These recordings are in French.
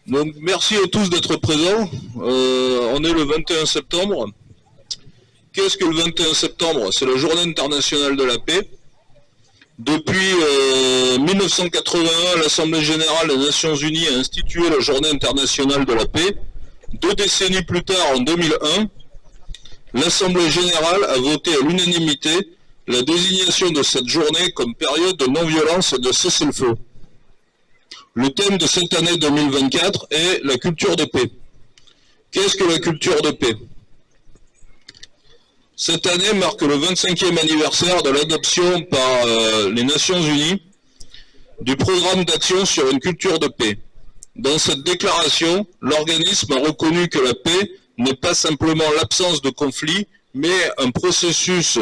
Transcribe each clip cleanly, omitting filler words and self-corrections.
Donc merci à tous d'être présents. On est le 21 septembre. Qu'est-ce que le 21 septembre? C'est la journée internationale de la paix. Depuis 1981, l'Assemblée générale des Nations Unies a institué la journée internationale de la paix. 2 décennies plus tard, en 2001, l'Assemblée générale a voté à l'unanimité la désignation de cette journée comme période de non-violence et de cessez-le-feu. Le thème de cette année 2024 est la culture de paix. Qu'est-ce que la culture de paix? Cette année marque le 25e anniversaire de l'adoption par les Nations Unies du programme d'action sur une culture de paix. Dans cette déclaration, l'organisme a reconnu que la paix n'est pas simplement l'absence de conflit, mais un processus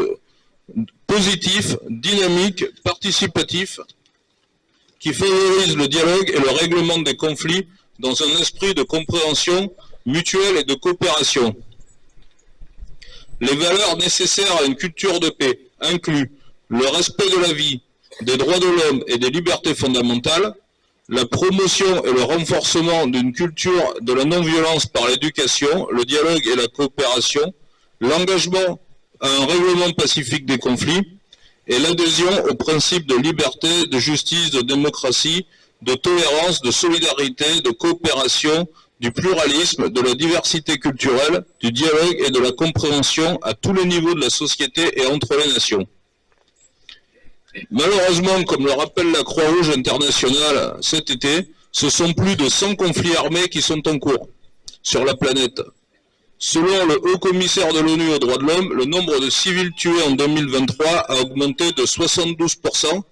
positif, dynamique, participatif, qui favorise le dialogue et le règlement des conflits dans un esprit de compréhension mutuelle et de coopération. Les valeurs nécessaires à une culture de paix incluent le respect de la vie, des droits de l'homme et des libertés fondamentales, la promotion et le renforcement d'une culture de la non-violence par l'éducation, le dialogue et la coopération, l'engagement à un règlement pacifique des conflits, et l'adhésion aux principes de liberté, de justice, de démocratie, de tolérance, de solidarité, de coopération, du pluralisme, de la diversité culturelle, du dialogue et de la compréhension à tous les niveaux de la société et entre les nations. Malheureusement, comme le rappelle la Croix-Rouge internationale cet été, ce sont plus de 100 conflits armés qui sont en cours sur la planète. Selon le haut-commissaire de l'ONU aux droits de l'homme, le nombre de civils tués en 2023 a augmenté de 72%,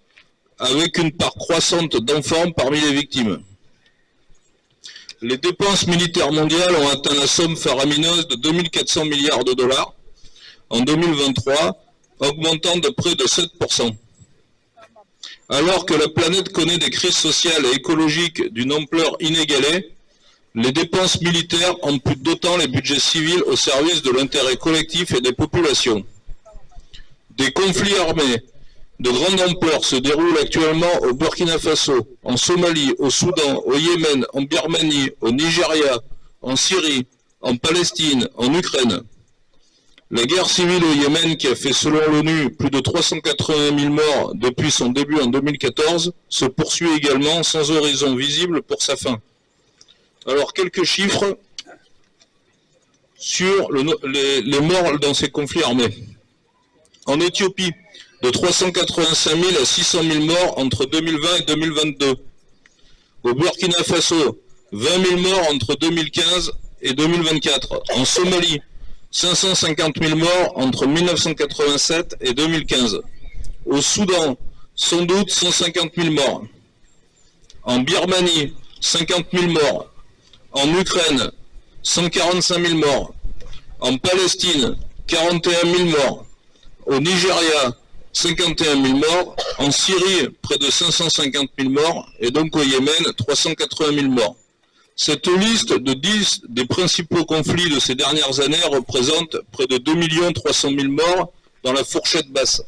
avec une part croissante d'enfants parmi les victimes. Les dépenses militaires mondiales ont atteint la somme faramineuse de 2400 milliards de dollars en 2023, augmentant de près de 7%. Alors que la planète connaît des crises sociales et écologiques d'une ampleur inégalée, les dépenses militaires amputent d'autant les budgets civils au service de l'intérêt collectif et des populations. Des conflits armés de grande ampleur se déroulent actuellement au Burkina Faso, en Somalie, au Soudan, au Yémen, en Birmanie, au Nigeria, en Syrie, en Palestine, en Ukraine. La guerre civile au Yémen, qui a fait selon l'ONU plus de 380 000 morts depuis son début en 2014, se poursuit également sans horizon visible pour sa fin. Alors, quelques chiffres sur les morts dans ces conflits armés. En Éthiopie, de 385 000 à 600 000 morts entre 2020 et 2022. Au Burkina Faso, 20 000 morts entre 2015 et 2024. En Somalie, 550 000 morts entre 1987 et 2015. Au Soudan, sans doute 150 000 morts. En Birmanie, 50 000 morts. En Ukraine, 145 000 morts. En Palestine, 41 000 morts. Au Nigeria, 51 000 morts. En Syrie, près de 550 000 morts. Et donc au Yémen, 380 000 morts. Cette liste de 10 des principaux conflits de ces dernières années représente près de 2 300 000 morts dans la fourchette basse.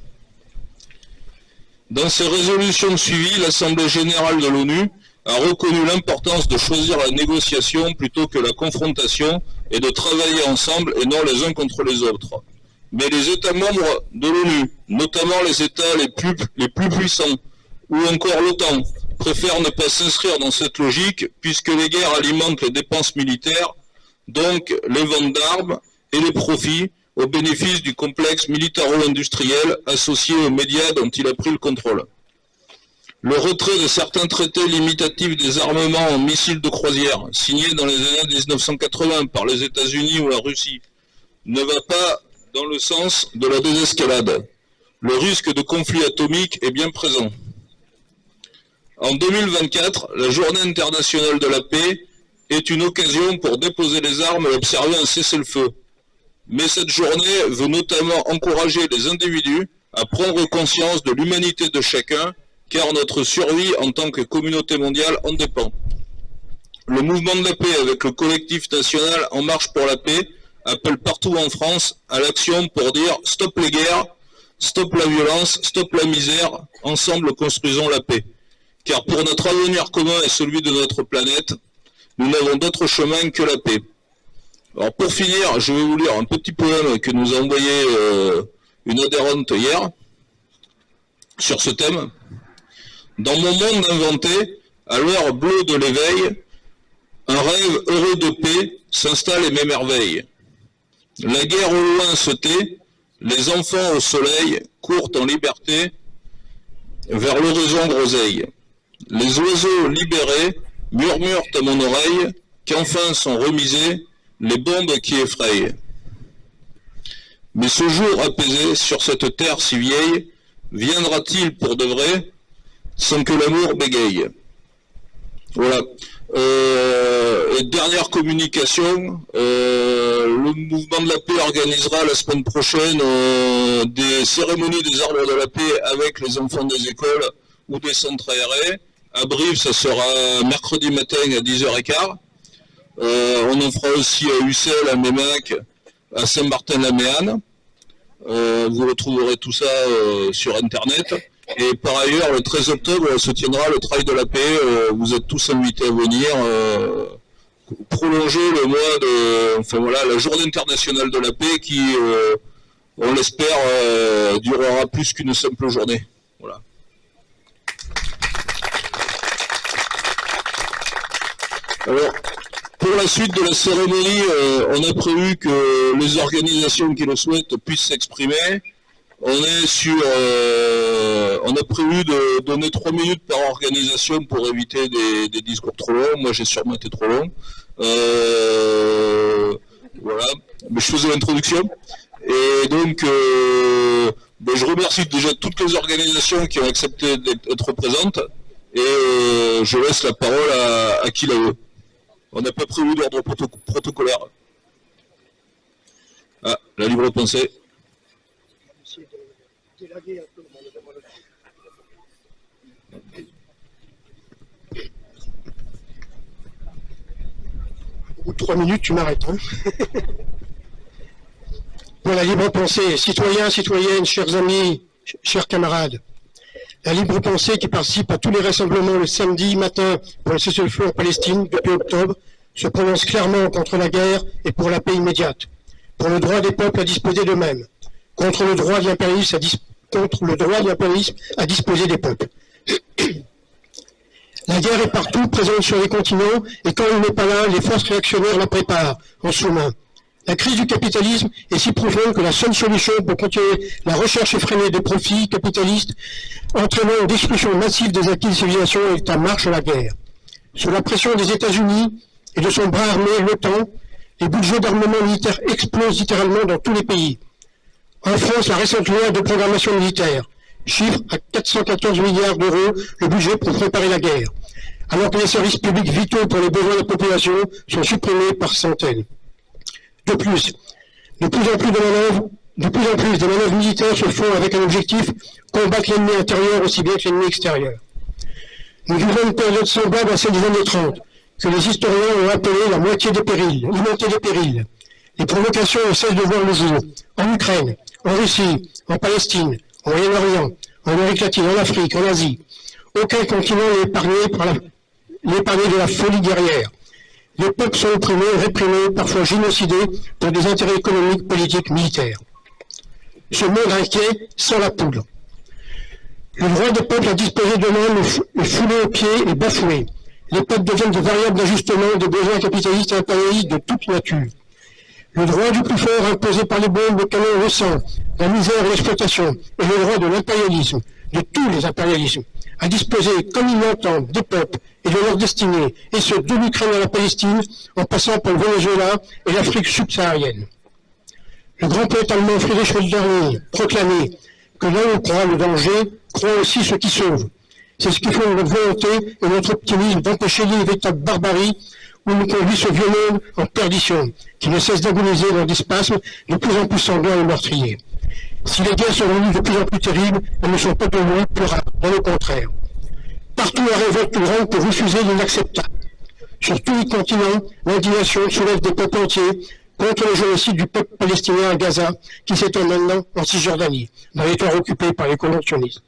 Dans ses résolutions suivies, l'Assemblée générale de l'ONU a reconnu l'importance de choisir la négociation plutôt que la confrontation et de travailler ensemble et non les uns contre les autres. Mais les États membres de l'ONU, notamment les États les plus puissants, ou encore l'OTAN, préfèrent ne pas s'inscrire dans cette logique puisque les guerres alimentent les dépenses militaires, donc les ventes d'armes et les profits au bénéfice du complexe militaro-industriel associé aux médias dont il a pris le contrôle. Le retrait de certains traités limitatifs des armements en missiles de croisière, signés dans les années 1980 par les États-Unis ou la Russie, ne va pas dans le sens de la désescalade. Le risque de conflit atomique est bien présent. En 2024, la Journée internationale de la paix est une occasion pour déposer les armes et observer un cessez-le-feu. Mais cette journée veut notamment encourager les individus à prendre conscience de l'humanité de chacun, car notre survie en tant que communauté mondiale en dépend. Le mouvement de la paix avec le collectif national En Marche pour la paix appelle partout en France à l'action pour dire « Stop les guerres, stop la violence, stop la misère, ensemble construisons la paix ». Car pour notre avenir commun et celui de notre planète, Nous n'avons d'autre chemin que la paix. Alors pour finir, je vais vous lire un petit poème que nous a envoyé une adhérente hier sur ce thème. Dans mon monde inventé, à l'heure bleue de l'éveil, un rêve heureux de paix s'installe et m'émerveille. La guerre au loin se tait, les enfants au soleil courent en liberté vers l'horizon groseille. Les oiseaux libérés murmurent à mon oreille qu'enfin sont remisées les bombes qui effrayent. Mais ce jour apaisé sur cette terre si vieille, viendra-t-il pour de vrai, sans que l'amour bégaye? Voilà. Et dernière communication, le mouvement de la paix organisera la semaine prochaine des cérémonies des arbres de la paix avec les enfants des écoles ou des centres aérés. À Brive, ça sera mercredi matin à 10h15. On en fera aussi à Ussel, à Mémac, à Saint-Martin-la-Méanne. Vous retrouverez tout ça sur Internet. Et par ailleurs, le 13 octobre se tiendra le Trail de la paix. Vous êtes tous invités à venir prolonger le mois de, enfin voilà, la journée internationale de la paix qui, on l'espère, durera plus qu'une simple journée. Voilà. Alors, pour la suite de la cérémonie, on a prévu que les organisations qui le souhaitent puissent s'exprimer. On a prévu de donner 3 minutes par organisation pour éviter des discours trop longs. Moi, j'ai sûrement été trop long. Voilà. Mais je faisais l'introduction. Et donc, je remercie déjà toutes les organisations qui ont accepté d'être présentes. Et je laisse la parole à qui la veut. On n'a pas prévu d'ordre protocolaire. Ah, la libre pensée. Au bout de 3 minutes, tu m'arrêtes. Hein. Pour la libre pensée, citoyens, citoyennes, chers amis, chers camarades, la libre pensée qui participe à tous les rassemblements le samedi matin pour le cessez-le-feu en Palestine depuis octobre se prononce clairement contre la guerre et pour la paix immédiate, pour le droit des peuples à disposer d'eux-mêmes, contre le droit de l'impérialisme à disposer des peuples. La guerre est partout, présente sur les continents, et quand elle n'est pas là, les forces réactionnaires la préparent, en sous-main. La crise du capitalisme est si profonde que la seule solution pour continuer la recherche effrénée de profits capitalistes, entraînant une destruction massive des acquis de civilisation, est en marche la guerre. Sous la pression des États-Unis et de son bras armé, l'OTAN, les budgets d'armement militaire explosent littéralement dans tous les pays. En France, la récente loi de programmation militaire chiffre à 414 milliards d'euros le budget pour préparer la guerre, alors que les services publics vitaux pour les besoins de la population sont supprimés par centaines. De plus en plus des manœuvres militaires se font avec un objectif, combattre l'ennemi intérieur aussi bien que l'ennemi extérieur. Nous vivons une période semblable à celle des années 30, que les historiens ont appelé la montée des périls. Les provocations ne cessent de voir le jour, en Ukraine, en Russie, en Palestine, au Moyen-Orient, en Amérique latine, en Afrique, en Asie. Aucun continent n'est épargné de la folie guerrière. Les peuples sont opprimés, réprimés, parfois génocidés pour des intérêts économiques, politiques, militaires. Ce monde inquiet sent la poudre. Le droit des peuples à disposer d'eux-mêmes est foulé aux pieds et bafoué. Les peuples deviennent des variables d'ajustement des besoins capitalistes et impérialistes de toute nature. Le droit du plus fort imposé par les bombes, le canon, le sang, la misère et l'exploitation, et le droit de l'impérialisme, de tous les impérialismes, à disposer comme ils l'entendent des peuples et de leur destinée, et ce de l'Ukraine à la Palestine, en passant par le Venezuela et l'Afrique subsaharienne. Le grand poète allemand Friedrich Hölderlin proclamait que là où on croit le danger, croit aussi ce qui sauve. C'est ce qui fait notre volonté et notre optimisme d'empêcher l'inévitable barbarie où nous conduit ce vieux monde en perdition, qui ne cesse d'agoniser dans des spasmes de plus en plus sanglants et meurtriers. Si les guerres sont devenues de plus en plus terribles, elles ne sont pas devenues plus rares, bien au contraire. Partout la révolte grande pour refuser l'inacceptable. Sur tous les continents, l'indignation soulève des peuples entiers contre le génocide du peuple palestinien à Gaza, qui s'étend maintenant en Cisjordanie, dans les terres occupées par les colons sionistes.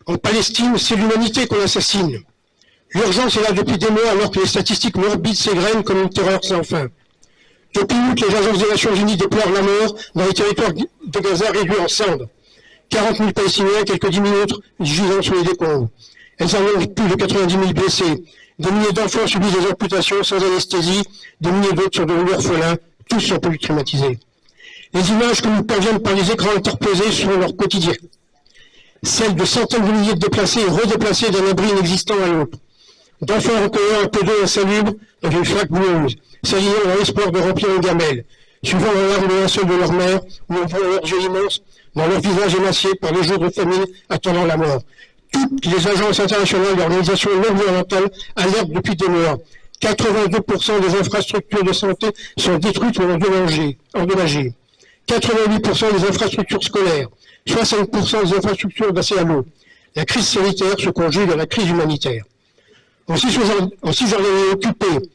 En Palestine, c'est l'humanité qu'on assassine. L'urgence est là depuis des mois alors que les statistiques morbides s'égrènent comme une terreur sans fin. Depuis août, les agences des Nations Unies déplorent la mort dans les territoires de Gaza réduits en cendres. 40 000 Palestiniens, quelques 10 000 autres gisant sous les décombres. Elles annoncent plus de 90 000 blessés. Des milliers d'enfants subissent des amputations sans anesthésie. Des milliers d'autres sont devenus orphelins. Tous sont polytraumatisés. Les images que nous parviennent par les écrans interposés sont leur quotidien. Celles de centaines de milliers de déplacés et redéplacés d'un abri inexistant à l'autre. D'enfants recueillant un peu d'eau insalubre dans une flaque boueuse, s'alignant dans l'espoir de remplir une gamelle, suivant la larme de linceul de leur mère, ou ouvrant leurs yeux immenses dans leur visage émacié par les jours de famine attendant la mort. Toutes les agences internationales et organisations non gouvernementales alertent depuis des mois. 82% des infrastructures de santé sont détruites ou endommagées. 88% des infrastructures scolaires. 60% des infrastructures d'accès à l'eau. La crise sanitaire se conjugue à la crise humanitaire. En Cisjordanie occupée,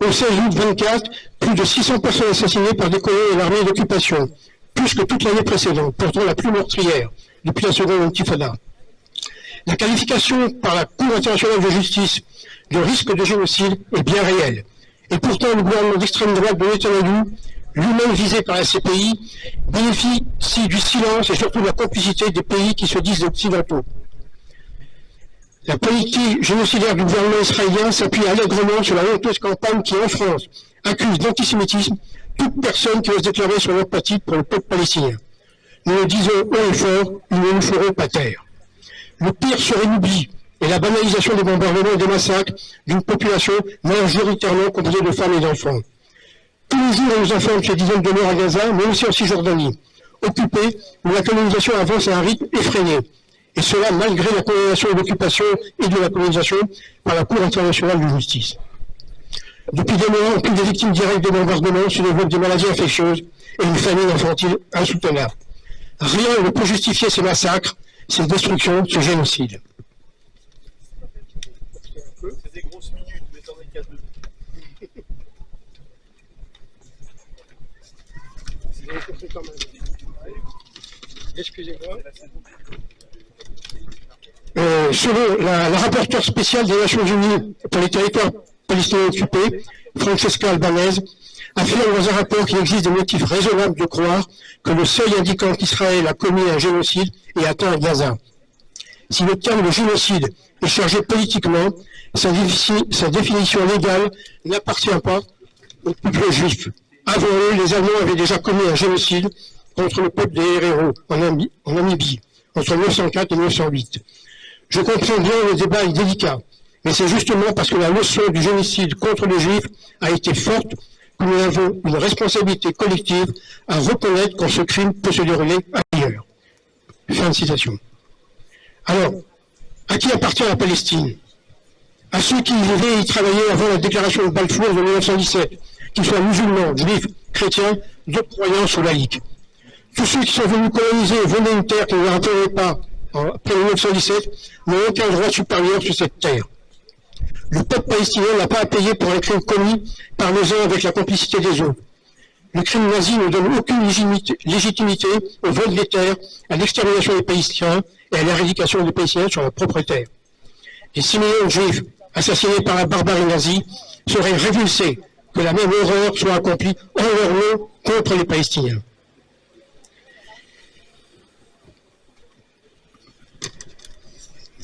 au 16 août 24, plus de 600 personnes assassinées par des colons et l'armée d'occupation, plus que toute l'année précédente, pourtant la plus meurtrière depuis la seconde intifada. La qualification par la Cour internationale de justice de risque de génocide est bien réelle. Et pourtant, le gouvernement d'extrême droite de Netanyahou, lui-même visé par la CPI, bénéficie du silence et surtout de la complicité des pays qui se disent occidentaux. La politique génocidaire du gouvernement israélien s'appuie allègrement sur la honteuse campagne qui, en France, accuse d'antisémitisme toute personne qui ose déclarer son empathie pour le peuple palestinien. Nous le disons haut et fort, ils ne nous feront pas taire. Le pire serait l'oubli et la banalisation des bombardements et des massacres d'une population majoritairement composée de femmes et d'enfants. Tous les jours, on nous informe qu'il y a dizaines de morts à Gaza, mais aussi en Cisjordanie, occupée, où la colonisation avance à un rythme effréné. Et cela malgré la condamnation de l'occupation et de la colonisation par la Cour internationale de justice. Depuis des mois, en plus des victimes directes des bombardements, se développent des maladies infectieuses et une famine infantile insoutenable. Rien ne peut justifier ces massacres, ces destructions, ce génocide. C'est des grosses minutes, mais t'en es qu'à deux. Excusez-moi. Selon la rapporteure spéciale des Nations Unies pour les territoires palestiniens occupés, Francesca Albanese, affirme dans un rapport qu'il existe des motifs raisonnables de croire que le seuil indiquant qu'Israël a commis un génocide est atteint à Gaza. Si le terme de génocide est chargé politiquement, sa définition légale n'appartient pas au peuple juif. Avant eux, les Allemands avaient déjà commis un génocide contre le peuple des Héréros en Namibie, entre 1904 et 1908. Je comprends bien le débat est délicat, mais c'est justement parce que la leçon du génocide contre les Juifs a été forte que nous avons une responsabilité collective à reconnaître quand ce crime peut se dérouler ailleurs. Fin de citation. Alors, à qui appartient la Palestine? À ceux qui y vivaient et y travaillaient avant la déclaration de Balfour de 1917, qu'ils soient musulmans, juifs, chrétiens, d'autres croyances ou laïcs. Tous ceux qui sont venus coloniser et voler une terre qui ne leur appartenait pas après 1917 n'ont aucun droit supérieur sur cette terre. Le peuple palestinien n'a pas à payer pour un crime commis par les uns avec la complicité des autres. Le crime nazi ne donne aucune légitimité au vol des terres, à l'extermination des Palestiniens et à l'éradication des Palestiniens sur leur propre terre. Les 6 millions de Juifs assassinés par la barbarie nazie seraient révulsés que la même horreur soit accomplie en leur nom contre les Palestiniens.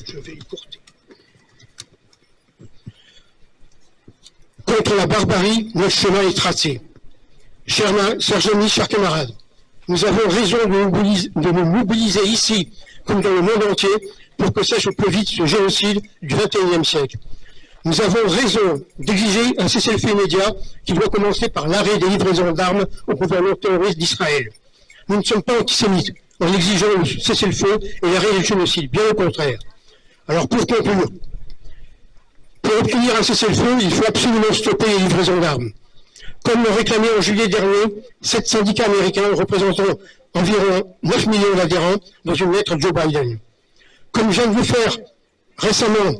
Je vais y courter. Contre la barbarie, notre chemin est tracé. Chers amis, chers camarades, nous avons raison de nous mobiliser ici, comme dans le monde entier, pour que cesse au plus vite ce génocide du XXIe siècle. Nous avons raison d'exiger un cessez-le-feu immédiat qui doit commencer par l'arrêt des livraisons d'armes au gouvernement terroriste d'Israël. Nous ne sommes pas antisémites en exigeant le cessez-le-feu et l'arrêt du génocide, bien au contraire. Alors pour conclure, pour obtenir un cessez-le-feu, il faut absolument stopper les livraisons d'armes. Comme le réclamait en juillet dernier 7 syndicats américains représentant environ 9 millions d'adhérents dans une lettre de Joe Biden. Comme vient de le faire récemment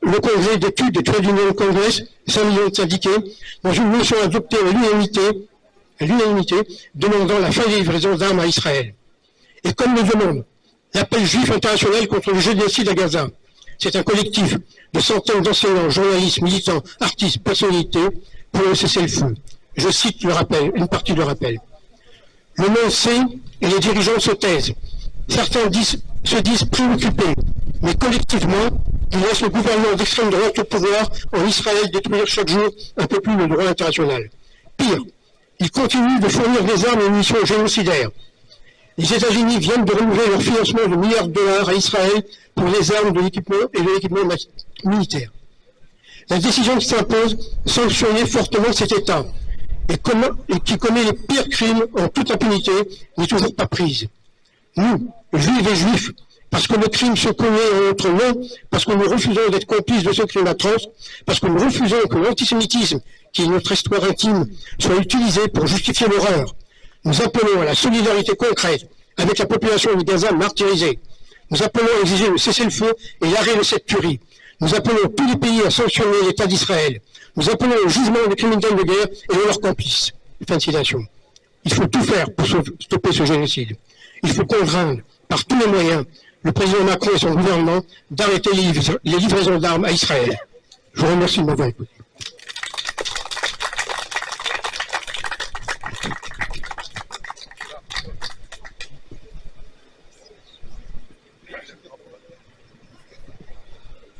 le Congrès d'études de Trade Union Congress, 5 millions de syndiqués, dans une motion adoptée à l'unanimité, demandant la fin des livraisons d'armes à Israël. Et comme le demande L'appel juif international contre le génocide à Gaza. C'est un collectif de centaines d'enseignants, journalistes, militants, artistes, personnalités pour le cessez-le-feu. Je cite le rappel, une partie du rappel. Le monde sait et les dirigeants se taisent. Certains se disent préoccupés, mais collectivement, ils laissent le gouvernement d'extrême droite au pouvoir en Israël détruire chaque jour un peu plus le droit international. Pire, ils continuent de fournir des armes et munitions génocidaires. Les États-Unis viennent de renouveler leur financement de milliards de dollars à Israël pour les armes de l'équipement et de l'équipement militaire. La décision qui s'impose, sanctionner fortement cet État, et qui commet les pires crimes en toute impunité, n'est toujours pas prise. Nous, juifs et juifs, parce que le crime se commet en notre nom, parce que nous refusons d'être complices de ce crime atroce, parce que nous refusons que l'antisémitisme, qui est notre histoire intime, soit utilisé pour justifier l'horreur. Nous appelons à la solidarité concrète avec la population de Gaza martyrisée. Nous appelons à exiger le cessez-le-feu et l'arrêt de cette tuerie. Nous appelons tous les pays à sanctionner l'État d'Israël. Nous appelons au jugement des criminels de guerre et de leurs complices. Fin de citation. Il faut tout faire pour stopper ce génocide. Il faut contraindre, par tous les moyens, le président Macron et son gouvernement d'arrêter les livraisons d'armes à Israël. Je vous remercie de m'avoir écouté.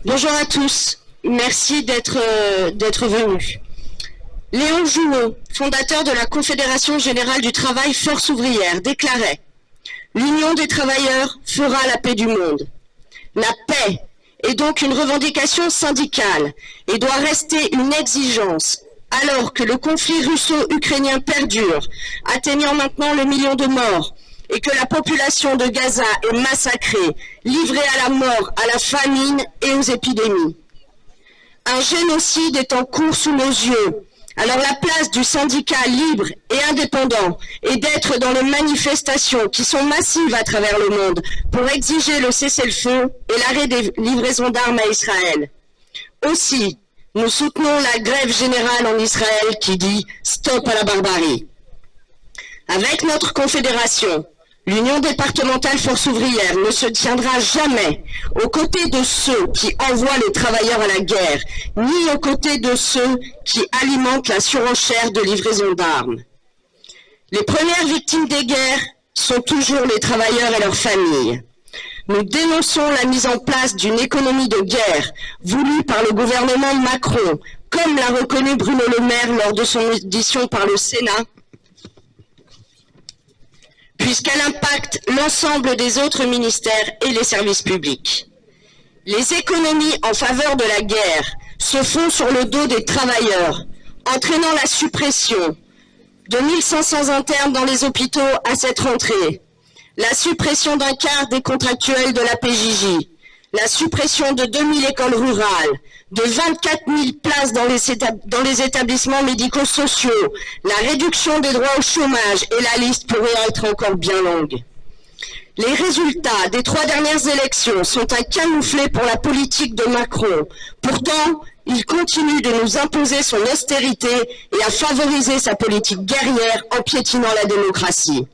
Bonjour à tous, merci d'être venus. Léon Jouot, fondateur de la Confédération Générale du Travail Force Ouvrière, déclarait « L'Union des travailleurs fera la paix du monde. La paix est donc une revendication syndicale et doit rester une exigence, alors que le conflit russo-ukrainien perdure, atteignant maintenant le million de morts, et que la population de Gaza est massacrée, livrée à la mort, à la famine et aux épidémies. Un génocide est en cours sous nos yeux. Alors la place du syndicat libre et indépendant est d'être dans les manifestations qui sont massives à travers le monde pour exiger le cessez-le-feu et l'arrêt des livraisons d'armes à Israël. Aussi, nous soutenons la grève générale en Israël qui dit « Stop à la barbarie ». Avec notre confédération, l'Union départementale Force ouvrière ne se tiendra jamais aux côtés de ceux qui envoient les travailleurs à la guerre, ni aux côtés de ceux qui alimentent la surenchère de livraison d'armes. Les premières victimes des guerres sont toujours les travailleurs et leurs familles. Nous dénonçons la mise en place d'une économie de guerre voulue par le gouvernement Macron, comme l'a reconnu Bruno Le Maire lors de son audition par le Sénat, puisqu'elle impacte l'ensemble des autres ministères et les services publics. Les économies en faveur de la guerre se font sur le dos des travailleurs, entraînant la suppression de 1500 internes dans les hôpitaux à cette rentrée, la suppression d'un quart des contractuels de la PJJ, la suppression de 2000 écoles rurales, de 24 000 places dans les établissements médico-sociaux, la réduction des droits au chômage, et la liste pourrait être encore bien longue. Les résultats des 3 dernières élections sont un camouflet pour la politique de Macron. Pourtant, il continue de nous imposer son austérité et à favoriser sa politique guerrière en piétinant la démocratie.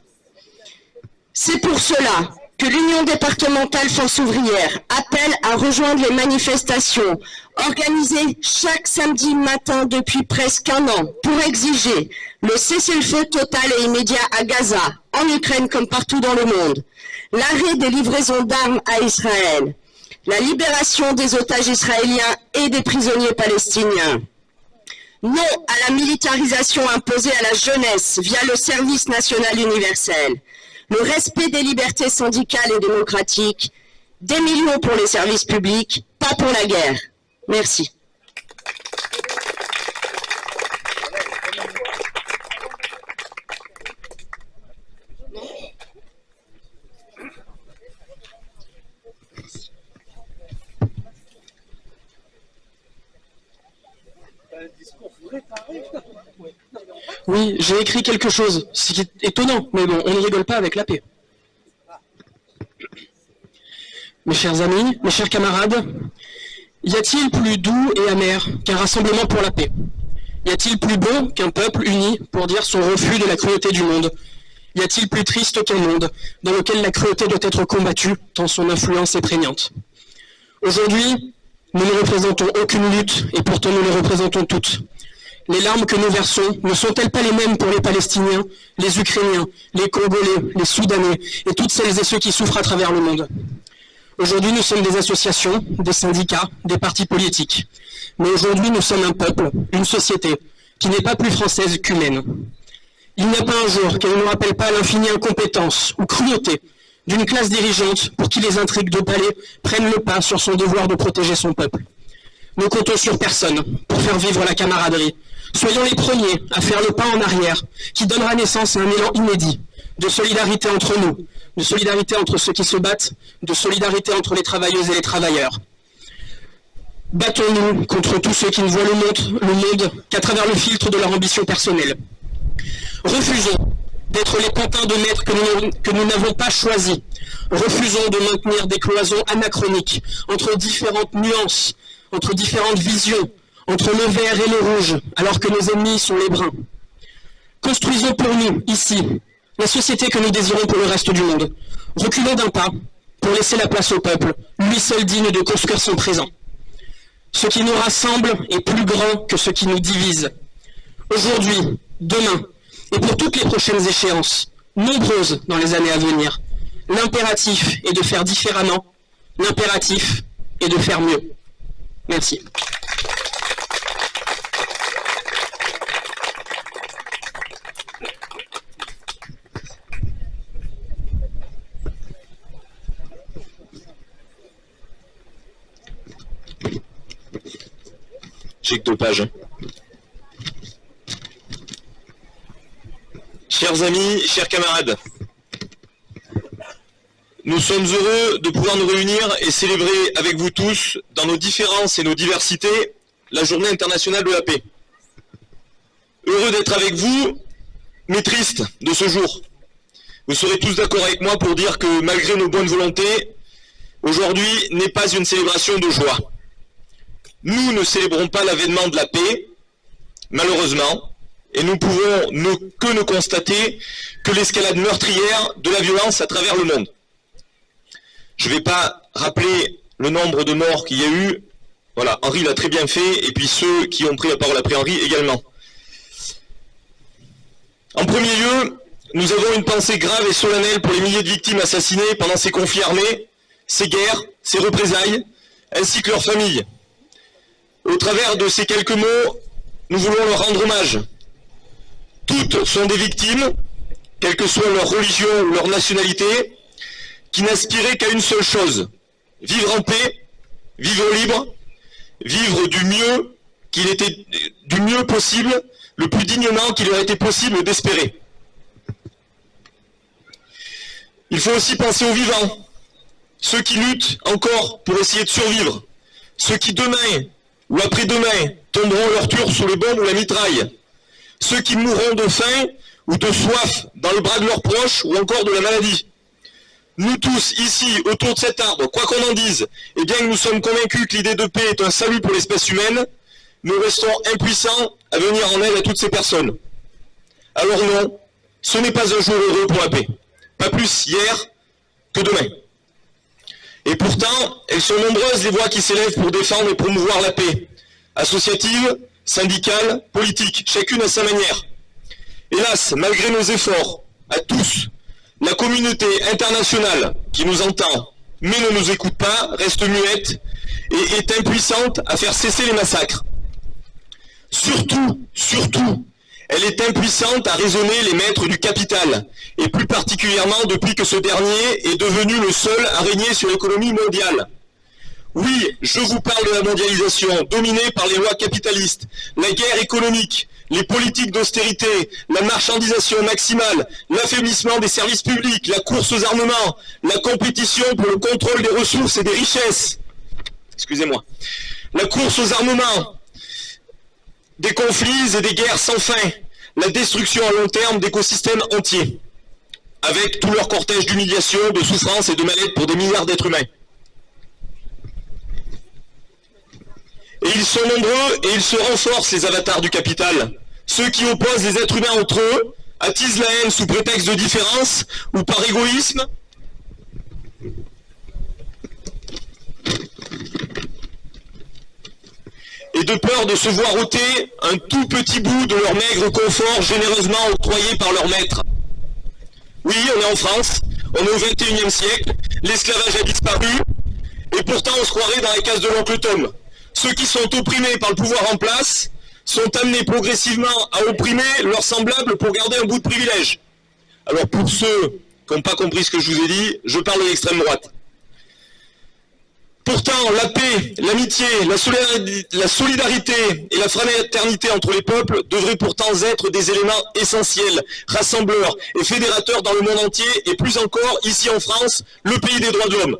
C'est pour cela que l'Union départementale Force ouvrière appelle à rejoindre les manifestations organisées chaque samedi matin depuis presque un an pour exiger le cessez-le-feu total et immédiat à Gaza, en Ukraine comme partout dans le monde, l'arrêt des livraisons d'armes à Israël, la libération des otages israéliens et des prisonniers palestiniens. Non à la militarisation imposée à la jeunesse via le service national universel, le respect des libertés syndicales et démocratiques, des millions pour les services publics, pas pour la guerre. Merci. Oui, j'ai écrit quelque chose, ce qui est étonnant, mais bon, on ne rigole pas avec la paix. Mes chers amis, mes chers camarades, y a-t-il plus doux et amer qu'un rassemblement pour la paix? Y a-t-il plus beau qu'un peuple uni pour dire son refus de la cruauté du monde? Y a-t-il plus triste qu'un monde dans lequel la cruauté doit être combattue tant son influence est prégnante? Aujourd'hui, nous ne représentons aucune lutte et pourtant nous les représentons toutes. Les larmes que nous versons ne sont-elles pas les mêmes pour les Palestiniens, les Ukrainiens, les Congolais, les Soudanais et toutes celles et ceux qui souffrent à travers le monde? Aujourd'hui, nous sommes des associations, des syndicats, des partis politiques. Mais aujourd'hui, nous sommes un peuple, une société, qui n'est pas plus française qu'humaine. Il n'y a pas un jour qu'elle ne nous rappelle pas l'infinie incompétence ou cruauté d'une classe dirigeante pour qui les intrigues de palais prennent le pas sur son devoir de protéger son peuple. Nous comptons sur personne pour faire vivre la camaraderie. Soyons les premiers à faire le pas en arrière qui donnera naissance à un élan inédit de solidarité entre nous, de solidarité entre ceux qui se battent, de solidarité entre les travailleuses et les travailleurs. Battons-nous contre tous ceux qui ne voient le monde qu'à travers le filtre de leur ambition personnelle. Refusons d'être les pantins de maître que nous n'avons pas choisis. Refusons de maintenir des cloisons anachroniques entre différentes nuances, entre différentes visions, entre le vert et le rouge, alors que nos ennemis sont les bruns. Construisons pour nous, ici, la société que nous désirons pour le reste du monde. Reculons d'un pas pour laisser la place au peuple, lui seul digne de construire son présent. Ce qui nous rassemble est plus grand que ce qui nous divise. Aujourd'hui, demain, et pour toutes les prochaines échéances, nombreuses dans les années à venir, l'impératif est de faire différemment, l'impératif est de faire mieux. Merci. J'ai que 2 pages. Chers amis, chers camarades, nous sommes heureux de pouvoir nous réunir et célébrer avec vous tous, dans nos différences et nos diversités, la Journée internationale de la paix. Heureux d'être avec vous, mais triste de ce jour. Vous serez tous d'accord avec moi pour dire que malgré nos bonnes volontés, aujourd'hui n'est pas une célébration de joie. Nous ne célébrons pas l'avènement de la paix, malheureusement, et nous pouvons ne constater que l'escalade meurtrière de la violence à travers le monde. Je ne vais pas rappeler le nombre de morts qu'il y a eu. Voilà, Henri l'a très bien fait, et puis ceux qui ont pris la parole après Henri également. En premier lieu, nous avons une pensée grave et solennelle pour les milliers de victimes assassinées pendant ces conflits armés, ces guerres, ces représailles, ainsi que leurs familles. Au travers de ces quelques mots, nous voulons leur rendre hommage. Toutes sont des victimes, quelle que soit leur religion ou leur nationalité, qui n'aspiraient qu'à une seule chose, vivre en paix, vivre libre, vivre du mieux possible, le plus dignement qu'il aurait été possible d'espérer. Il faut aussi penser aux vivants, ceux qui luttent encore pour essayer de survivre, ceux qui demain ou après-demain tomberont leur tour sous les bombes ou la mitraille, ceux qui mourront de faim ou de soif dans les bras de leurs proches ou encore de la maladie. Nous tous, ici, autour de cet arbre, quoi qu'on en dise, et bien que nous sommes convaincus que l'idée de paix est un salut pour l'espèce humaine, nous restons impuissants à venir en aide à toutes ces personnes. Alors non, ce n'est pas un jour heureux pour la paix. Pas plus hier que demain. Et pourtant, elles sont nombreuses les voix qui s'élèvent pour défendre et promouvoir la paix. Associatives, syndicales, politiques, chacune à sa manière. Hélas, malgré nos efforts, à tous, la communauté internationale qui nous entend, mais ne nous écoute pas, reste muette et est impuissante à faire cesser les massacres. Surtout, elle est impuissante à raisonner les maîtres du capital, et plus particulièrement depuis que ce dernier est devenu le seul à régner sur l'économie mondiale. Oui, je vous parle de la mondialisation, dominée par les lois capitalistes, la guerre économique, les politiques d'austérité, la marchandisation maximale, l'affaiblissement des services publics, la course aux armements, la compétition pour le contrôle des ressources et des richesses. Excusez-moi. La course aux armements, des conflits et des guerres sans fin, la destruction à long terme d'écosystèmes entiers, avec tout leur cortège d'humiliation, de souffrance et de mal-être pour des milliards d'êtres humains. Et ils sont nombreux et ils se renforcent, ces avatars du capital. Ceux qui opposent les êtres humains entre eux, attisent la haine sous prétexte de différence ou par égoïsme, et de peur de se voir ôter un tout petit bout de leur maigre confort généreusement octroyé par leur maître. Oui, on est en France, on est au XXIe siècle, l'esclavage a disparu, et pourtant on se croirait dans la case de l'oncle Tom. Ceux qui sont opprimés par le pouvoir en place sont amenés progressivement à opprimer leurs semblables pour garder un bout de privilège. Alors pour ceux qui n'ont pas compris ce que je vous ai dit, je parle de l'extrême droite. Pourtant, la paix, l'amitié, la solidarité et la fraternité entre les peuples devraient pourtant être des éléments essentiels, rassembleurs et fédérateurs dans le monde entier, et plus encore, ici en France, le pays des droits de l'homme.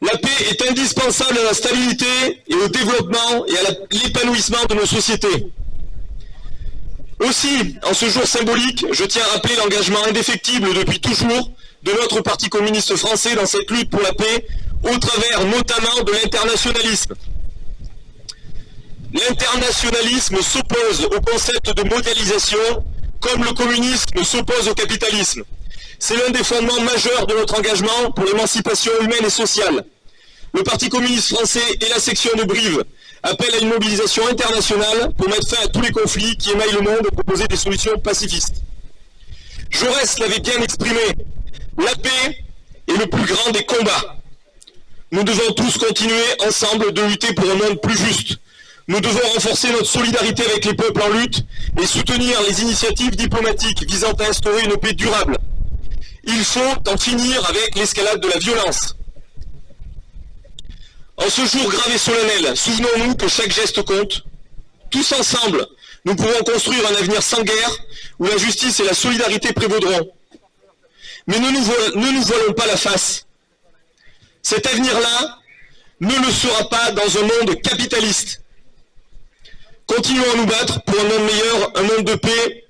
La paix est indispensable à la stabilité et au développement et à l'épanouissement de nos sociétés. Aussi, en ce jour symbolique, je tiens à rappeler l'engagement indéfectible depuis toujours de notre Parti communiste français dans cette lutte pour la paix, au travers notamment de l'internationalisme. L'internationalisme s'oppose au concept de mondialisation, comme le communisme s'oppose au capitalisme. C'est l'un des fondements majeurs de notre engagement pour l'émancipation humaine et sociale. Le Parti communiste français et la section de Brive appellent à une mobilisation internationale pour mettre fin à tous les conflits qui émaillent le monde et proposer des solutions pacifistes. Jaurès l'avait bien exprimé, la paix est le plus grand des combats. Nous devons tous continuer ensemble de lutter pour un monde plus juste. Nous devons renforcer notre solidarité avec les peuples en lutte et soutenir les initiatives diplomatiques visant à instaurer une paix durable. Il faut en finir avec l'escalade de la violence. En ce jour grave et solennel, souvenons-nous que chaque geste compte. Tous ensemble, nous pouvons construire un avenir sans guerre, où la justice et la solidarité prévaudront. Mais ne nous voilons pas la face. Cet avenir-là ne le sera pas dans un monde capitaliste. Continuons à nous battre pour un monde meilleur, un monde de paix.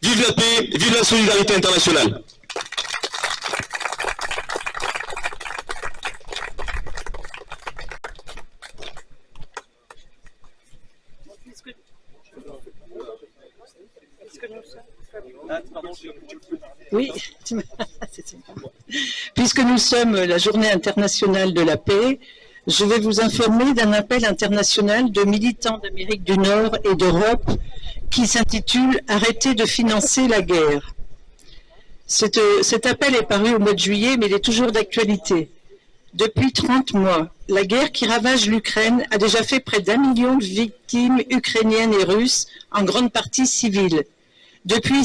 Vive la paix, vive la solidarité internationale. Oui, puisque nous sommes la journée internationale de la paix, je vais vous informer d'un appel international de militants d'Amérique du Nord et d'Europe qui s'intitule « Arrêtez de financer la guerre ». Cet appel est paru au mois de juillet, mais il est toujours d'actualité. Depuis 30 mois, la guerre qui ravage l'Ukraine a déjà fait près d'1 million de victimes ukrainiennes et russes, en grande partie civiles. Depuis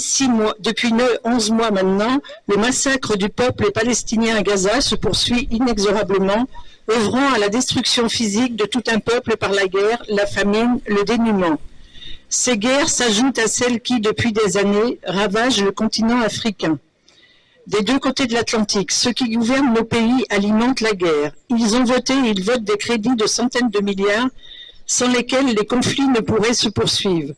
11 mois maintenant, le massacre du peuple palestinien à Gaza se poursuit inexorablement, œuvrant à la destruction physique de tout un peuple par la guerre, la famine, le dénuement. Ces guerres s'ajoutent à celles qui, depuis des années, ravagent le continent africain. Des deux côtés de l'Atlantique, ceux qui gouvernent nos pays alimentent la guerre. Ils ont voté et ils votent des crédits de centaines de milliards sans lesquels les conflits ne pourraient se poursuivre.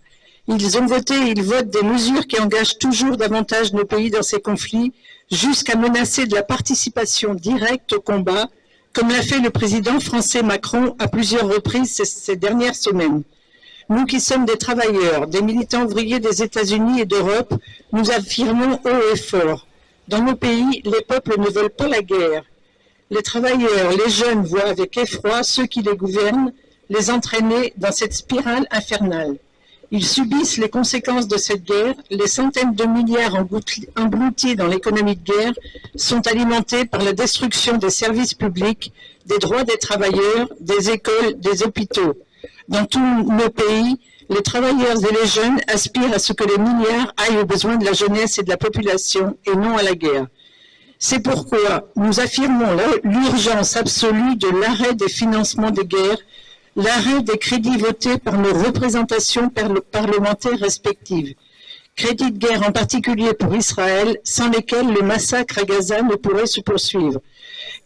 Ils ont voté et ils votent des mesures qui engagent toujours davantage nos pays dans ces conflits, jusqu'à menacer de la participation directe au combat, comme l'a fait le président français Macron à plusieurs reprises ces dernières semaines. Nous qui sommes des travailleurs, des militants ouvriers des États-Unis et d'Europe, nous affirmons haut et fort. Dans nos pays, les peuples ne veulent pas la guerre. Les travailleurs, les jeunes voient avec effroi ceux qui les gouvernent les entraîner dans cette spirale infernale. Ils subissent les conséquences de cette guerre. Les centaines de milliards engloutis dans l'économie de guerre sont alimentés par la destruction des services publics, des droits des travailleurs, des écoles, des hôpitaux. Dans tous nos pays, les travailleurs et les jeunes aspirent à ce que les milliards aillent aux besoins de la jeunesse et de la population et non à la guerre. C'est pourquoi nous affirmons l'urgence absolue de l'arrêt des financements des guerres, l'arrêt des crédits votés par nos représentations parlementaires respectives. Crédits de guerre en particulier pour Israël, sans lesquels le massacre à Gaza ne pourrait se poursuivre.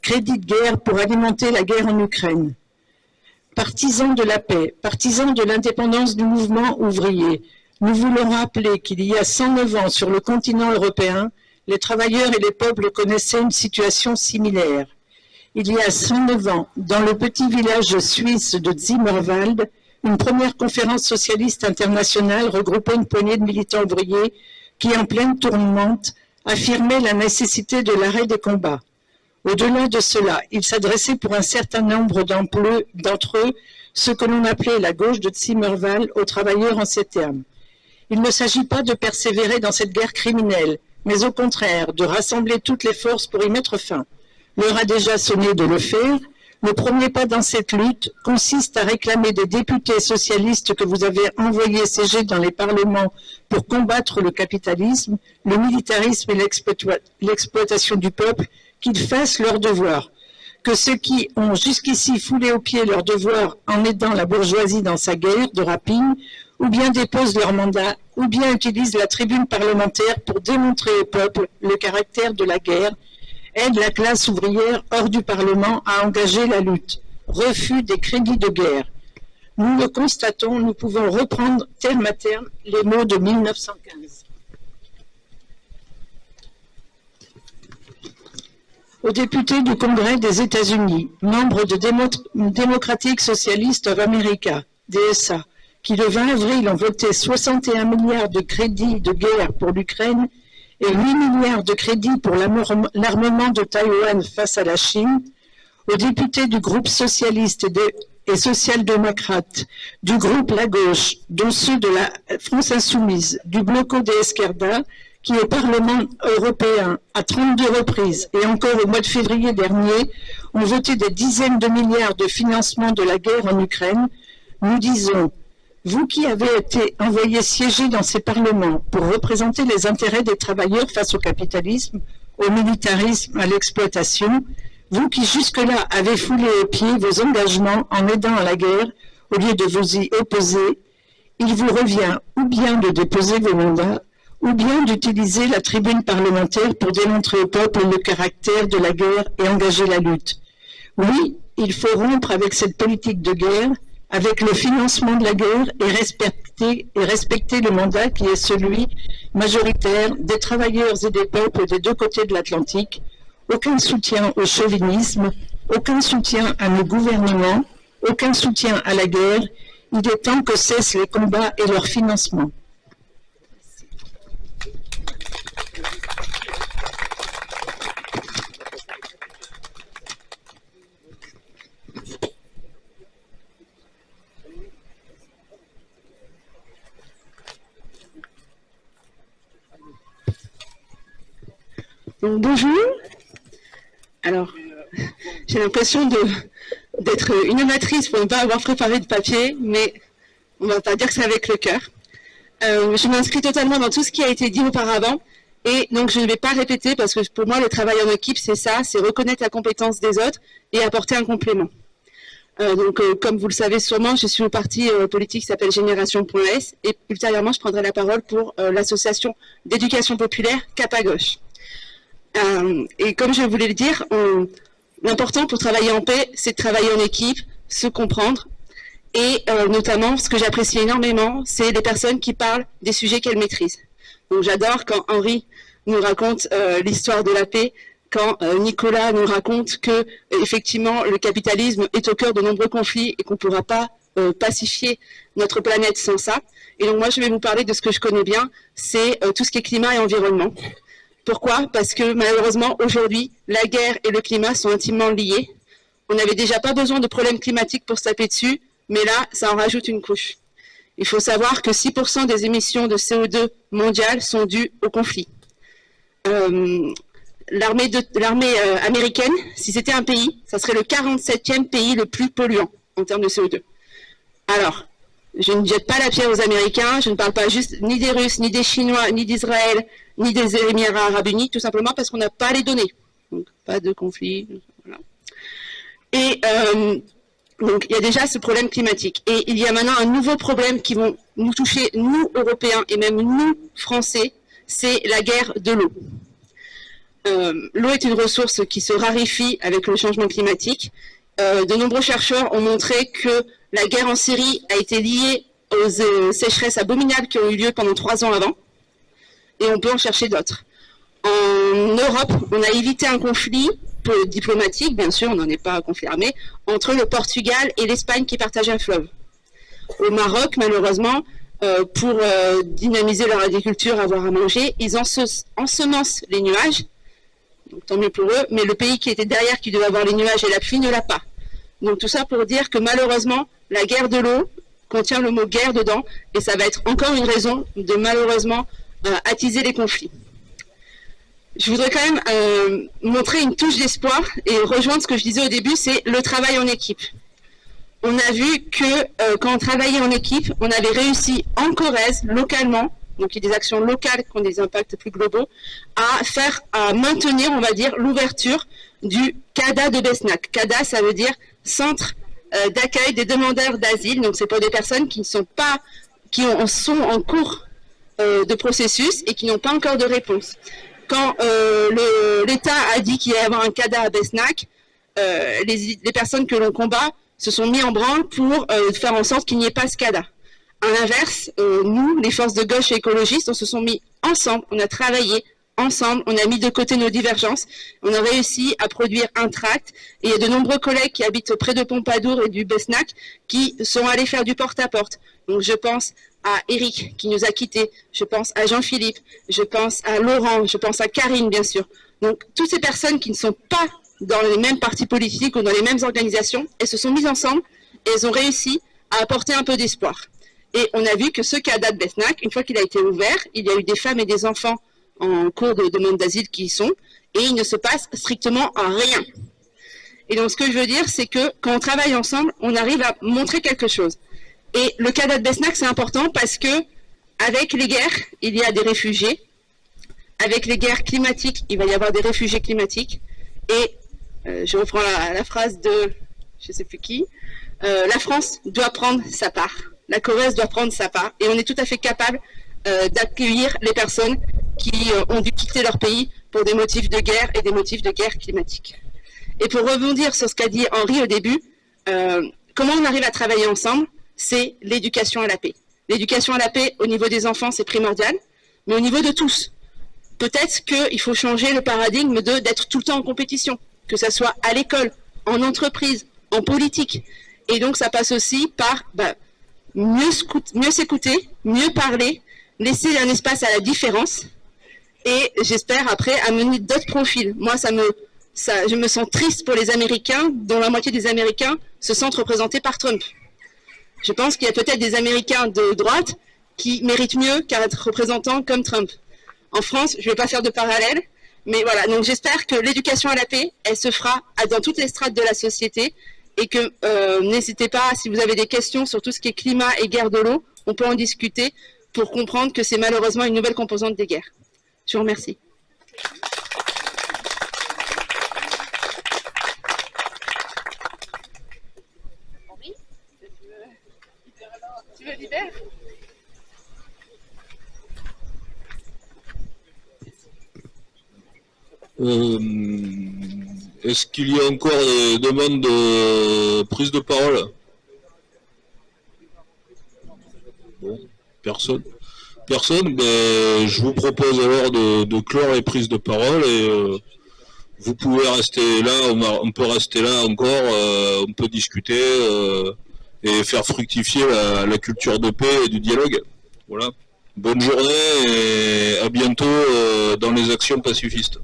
Crédits de guerre pour alimenter la guerre en Ukraine. Partisans de la paix, partisans de l'indépendance du mouvement ouvrier, nous voulons rappeler qu'il y a 109 ans sur le continent européen, les travailleurs et les peuples connaissaient une situation similaire. Il y a 109 ans, dans le petit village suisse de Zimmerwald, une première conférence socialiste internationale regroupait une poignée de militants ouvriers qui, en pleine tourmente, affirmait la nécessité de l'arrêt des combats. Au-delà de cela, il s'adressait pour un certain nombre d'entre eux, ce que l'on appelait la gauche de Zimmerwald, aux travailleurs en ces termes. Il ne s'agit pas de persévérer dans cette guerre criminelle, mais au contraire, de rassembler toutes les forces pour y mettre fin. L'heure a déjà sonné de le faire. Le premier pas dans cette lutte consiste à réclamer des députés socialistes que vous avez envoyés siéger dans les parlements pour combattre le capitalisme, le militarisme et l'exploitation du peuple, qu'ils fassent leur devoir. Que ceux qui ont jusqu'ici foulé aux pieds leur devoir en aidant la bourgeoisie dans sa guerre de rapine, ou bien déposent leur mandat, ou bien utilisent la tribune parlementaire pour démontrer au peuple le caractère de la guerre, aident la classe ouvrière hors du Parlement à engager la lutte. Refus des crédits de guerre. Nous le constatons, nous pouvons reprendre terme à terme les mots de 1915. Aux députés du Congrès des États-Unis, membres de Democratic Socialist of America, DSA, qui le 20 avril ont voté 61 milliards de crédits de guerre pour l'Ukraine et 8 milliards de crédits pour l'armement de Taïwan face à la Chine, aux députés du groupe socialiste et social-démocrate, du groupe La Gauche, dont ceux de la France Insoumise, du Bloco de Esquerda, qui au Parlement européen, à 32 reprises, et encore au mois de février dernier, ont voté des dizaines de milliards de financement de la guerre en Ukraine, nous disons, vous qui avez été envoyés siéger dans ces parlements pour représenter les intérêts des travailleurs face au capitalisme, au militarisme, à l'exploitation, vous qui jusque-là avez foulé aux pieds vos engagements en aidant à la guerre, au lieu de vous y opposer, il vous revient ou bien de déposer vos mandats, ou bien d'utiliser la tribune parlementaire pour démontrer au peuple le caractère de la guerre et engager la lutte. Oui, il faut rompre avec cette politique de guerre, avec le financement de la guerre et respecter le mandat qui est celui majoritaire des travailleurs et des peuples des deux côtés de l'Atlantique. Aucun soutien au chauvinisme, aucun soutien à nos gouvernements, aucun soutien à la guerre. Il est temps que cessent les combats et leur financement. Donc, bonjour. Alors, j'ai l'impression d'être une amatrice pour ne pas avoir préparé de papier, mais on ne va pas dire que c'est avec le cœur. Je m'inscris totalement dans tout ce qui a été dit auparavant, et donc je ne vais pas répéter parce que pour moi, le travail en équipe, c'est ça, c'est reconnaître la compétence des autres et apporter un complément. Comme vous le savez sûrement, je suis au parti politique qui s'appelle Génération.s, et ultérieurement, je prendrai la parole pour l'association d'éducation populaire Cap à Gauche. Et comme je voulais le dire, l'important pour travailler en paix, c'est de travailler en équipe, se comprendre, et notamment, ce que j'apprécie énormément, c'est les personnes qui parlent des sujets qu'elles maîtrisent. Donc j'adore quand Henri nous raconte l'histoire de la paix, quand Nicolas nous raconte que effectivement le capitalisme est au cœur de nombreux conflits et qu'on ne pourra pas pacifier notre planète sans ça. Et donc moi je vais vous parler de ce que je connais bien, c'est tout ce qui est climat et environnement. Pourquoi? Parce que malheureusement, aujourd'hui, la guerre et le climat sont intimement liés. On n'avait déjà pas besoin de problèmes climatiques pour se taper dessus, mais là, ça en rajoute une couche. Il faut savoir que 6% des émissions de CO2 mondiales sont dues au conflit. L'armée américaine, si c'était un pays, ça serait le 47e pays le plus polluant en termes de CO2. Alors, je ne jette pas la pierre aux Américains, je ne parle pas juste ni des Russes, ni des Chinois, ni d'Israël, ni des Émirats Arabes Unis, tout simplement parce qu'on n'a pas les données. Donc, pas de conflit. Voilà. Et donc, il y a déjà ce problème climatique. Et il y a maintenant un nouveau problème qui va nous toucher, nous, Européens, et même nous, Français, c'est la guerre de l'eau. L'eau est une ressource qui se raréfie avec le changement climatique. De nombreux chercheurs ont montré que la guerre en Syrie a été liée aux sécheresses abominables qui ont eu lieu pendant 3 ans avant. Et on peut en chercher d'autres. En Europe, on a évité un conflit diplomatique, bien sûr, on n'en est pas un conflit armé, entre le Portugal et l'Espagne qui partagent un fleuve. Au Maroc, malheureusement, pour dynamiser leur agriculture, avoir à manger. Ils ensemencent les nuages, donc tant mieux pour eux, mais le pays qui était derrière, qui devait avoir les nuages et la pluie, ne l'a pas. Donc tout ça pour dire que malheureusement, la guerre de l'eau contient le mot guerre dedans, et ça va être encore une raison de malheureusement attiser les conflits. Je voudrais quand même montrer une touche d'espoir et rejoindre ce que je disais au début, c'est le travail en équipe. On a vu que quand on travaillait en équipe, on avait réussi en Corrèze, localement, donc il y a des actions locales qui ont des impacts plus globaux, à maintenir, on va dire, l'ouverture du CADA de Besnac. CADA, ça veut dire Centre d'accueil des demandeurs d'asile, donc c'est pour des personnes qui ne sont pas, sont en cours de processus et qui n'ont pas encore de réponse. Quand l'État a dit qu'il allait y avoir un CADA à Besnac, les personnes que l'on combat se sont mis en branle pour faire en sorte qu'il n'y ait pas ce CADA. À l'inverse, nous, les forces de gauche et écologistes, on se sont mis ensemble, on a travaillé ensemble, on a mis de côté nos divergences, on a réussi à produire un tract, et il y a de nombreux collègues qui habitent près de Pompadour et du Besnac qui sont allés faire du porte-à-porte. Donc je pense à Eric qui nous a quittés, je pense à Jean-Philippe, je pense à Laurent, je pense à Karine bien sûr. Donc toutes ces personnes qui ne sont pas dans les mêmes partis politiques ou dans les mêmes organisations, elles se sont mises ensemble et elles ont réussi à apporter un peu d'espoir. Et on a vu que ce CADA de Besnac, une fois qu'il a été ouvert, il y a eu des femmes et des enfants en cours de demande d'asile qui y sont, et il ne se passe strictement rien. Et donc ce que je veux dire, c'est que quand on travaille ensemble, on arrive à montrer quelque chose. Et le CADA de Besnac, c'est important parce que avec les guerres, il y a des réfugiés. Avec les guerres climatiques, il va y avoir des réfugiés climatiques. Et je reprends la phrase de je ne sais plus qui, la France doit prendre sa part. La Corrèze doit prendre sa part. Et on est tout à fait capable d'accueillir les personnes qui ont dû quitter leur pays pour des motifs de guerre et des motifs de guerre climatique. Et pour rebondir sur ce qu'a dit Henri au début, comment on arrive à travailler ensemble? C'est l'éducation à la paix. L'éducation à la paix au niveau des enfants, c'est primordial, mais au niveau de tous. Peut-être qu'il faut changer le paradigme d'être tout le temps en compétition, que ce soit à l'école, en entreprise, en politique. Et donc ça passe aussi par mieux s'écouter, mieux parler, laisser un espace à la différence, et j'espère après amener d'autres profils. Moi, je me sens triste pour les Américains, dont la moitié des Américains se sentent représentés par Trump. Je pense qu'il y a peut-être des Américains de droite qui méritent mieux qu'à être représentants comme Trump. En France, je ne vais pas faire de parallèle, mais voilà. Donc j'espère que l'éducation à la paix, elle se fera dans toutes les strates de la société, et que n'hésitez pas, si vous avez des questions sur tout ce qui est climat et guerre de l'eau, on peut en discuter pour comprendre que c'est malheureusement une nouvelle composante des guerres. Je vous remercie. Tu veux libérer ? Est-ce qu'il y a encore des demandes de prise de parole? Bon, personne. Personne, ben, je vous propose alors de clore les prises de parole, et vous pouvez rester là, on peut rester là encore, on peut discuter et faire fructifier la culture de paix et du dialogue. Voilà. Bonne journée et à bientôt dans les actions pacifistes.